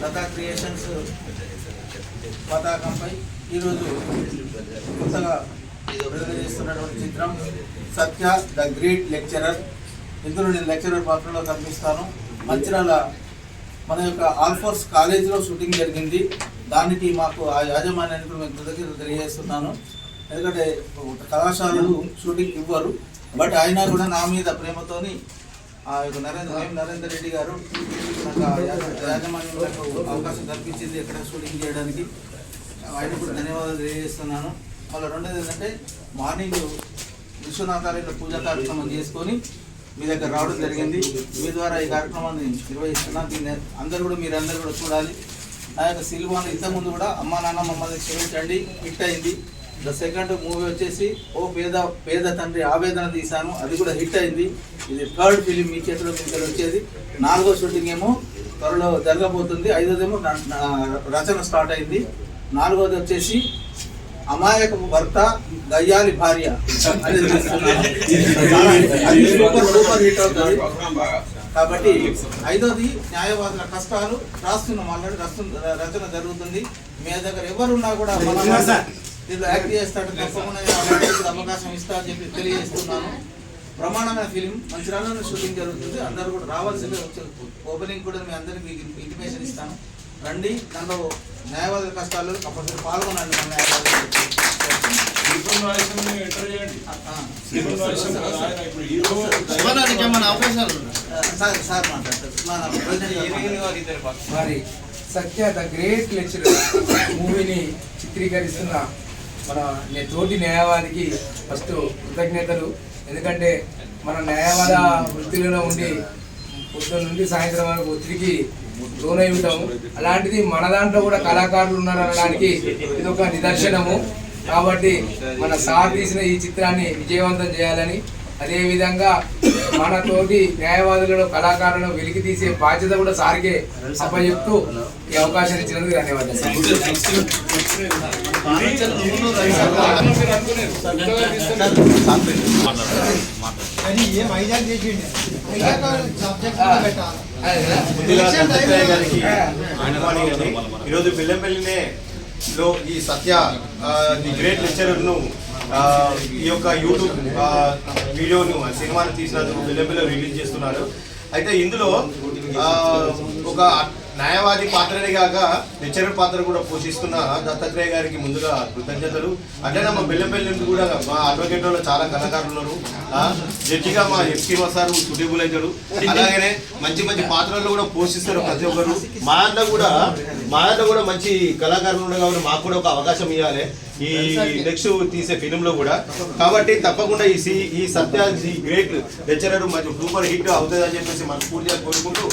Lata creations పతాకంపై ఈరోజు కొత్తగా విడుదల చేస్తున్నటువంటి చిత్రం సత్య ద గ్రేట్ లెక్చరర్. ఇందులో నేను లెక్చరర్ పాత్రలో కనిపిస్తాను. మంచిర్యాల మన యొక్క ఆల్ఫోర్స్ కాలేజీలో షూటింగ్ జరిగింది. దానికి మాకు ఆ యాజమాన్యానికి మేము కృతజ్ఞతలు తెలియజేస్తున్నాను. ఎందుకంటే కళాశాలలు షూటింగ్ ఇవ్వరు, బట్ అయినా కూడా నా మీద ప్రేమతోని ఆ యొక్క నరేందర్ రెడ్డి గారు నాకు యాజమాన్యంలో అవకాశం కల్పించింది ఎక్కడ షూటింగ్ చేయడానికి. ఆయన కూడా ధన్యవాదాలు తెలియజేస్తున్నాను. మళ్ళీ రెండోది ఏంటంటే మార్నింగ్ విశ్వనాథాలయంలో పూజా కార్యక్రమం చేసుకొని మీ దగ్గర రావడం జరిగింది. మీ ద్వారా ఈ కార్యక్రమాన్ని నిర్వహిస్తున్నాను. దీన్ని మీరందరూ కూడా చూడాలి. నా యొక్క సినిమాను ఇంతకుముందు కూడా అమ్మా నాన్న మమ్మల్ని క్షమించండి హిట్ అయింది. ద సెకండ్ మూవీ వచ్చేసి ఓ పేద తండ్రి ఆవేదన తీశాను, అది కూడా హిట్ అయింది. ఇది థర్డ్ ఫిలిం మీ చేతిలో మీకు వచ్చేది. 4వ షూటింగ్ ఏమో త్వరలో జరగబోతుంది. 5వదేమో రచన స్టార్ట్ అయింది. 4వది వచ్చేసి అమాయకపు భర్త గయ్యాలి భార్య అనేది సూపర్ హిట్ అవుతుంది. కాబట్టి 5వది న్యాయవాదుల కష్టాలు రాస్తున్నాం, ఆల్రెడీ రచన జరుగుతుంది. మీ దగ్గర ఎవరున్నా కూడా దీంట్లో యాక్ట్ చేస్తాడు, తప్పకుండా అవకాశం ఇస్తా అని చెప్పి తెలియజేస్తున్నాను. ప్రమాణమైన ఫిలిం మంచిర్యాలలో షూటింగ్ జరుగుతుంది. అందరూ కూడా రావాల్సిందే. ఓపెనింగ్ కూడా మీ అందరికీ ఇంటిమేషన్ ఇస్తాను. రండి, దాంట్లో న్యాయవాదుల కష్టాలు కంపల్సరీ పాల్గొనండి. మన సార్ మరి సత్య ద గ్రేట్ లెక్చరర్ మూవీని చిత్రీకరిస్తున్న మన తోటి న్యాయవాదికి ఫస్ట్ కృతజ్ఞతలు. ఎందుకంటే మన న్యాయవాద వృత్తిలో ఉండి పొద్దున్న నుండి సాయంత్రం వరకు ఒత్తిడికి లోనై ఉంటాము. అలాంటిది మన దాంట్లో కూడా కళాకారులు ఉన్నారనడానికి ఇది ఒక నిదర్శనము. కాబట్టి మన సార్ తీసిన ఈ చిత్రాన్ని విజయవంతం చేయాలని, అదేవిధంగా మన తోటి న్యాయవాదులను కళాకారులను వెలికి తీసే బాధ్యత కూడా సార్కే అప్పచెప్తూ ఈ అవకాశాన్ని ఇచ్చినందుకు ధన్యవాదాలు. ఈరోజు బెల్లంపల్లినే లో ఈ సత్య ది గ్రేట్ లెక్చరర్ను ఈ యొక్క యూట్యూబ్ వీడియోను సినిమాను తీసినందుకు బెల్లంపల్లిలో రిలీజ్ చేస్తున్నారు. అయితే ఇందులో ఒక న్యాయవాది పాత్రనే కాక లెక్చరర్ పాత్ర కూడా పోషిస్తున్న దత్తాత్రేయ గారికి ముందుగా కృతజ్ఞతలు. అట్లనే మా బెల్లంపల్లి నుంచి కూడా మా అడ్వకేట్లో చాలా కళాకారులు ఉన్నారు. జడ్జిగా మా ఎఫ్సీ సార్ సుటేబుల్ అవుతాడు. అలాగనే మంచి మంచి పాత్రలు కూడా పోషిస్తారు ప్రతి ఒక్కరు. మా దాంట్లో కూడా మంచి కళాకారులు ఉన్నారు కాబట్టి మాకు కూడా ఒక అవకాశం ఇవ్వాలి ఈ నెక్స్ట్ తీసే ఫిలింలో కూడా. కాబట్టి తప్పకుండా ఈ సత్య ది గ్రేట్ లెక్చరర్ మంచి సూపర్ హిట్ అవుతుంది అని చెప్పేసి మనస్ఫూర్తిగా కోరుకుంటూ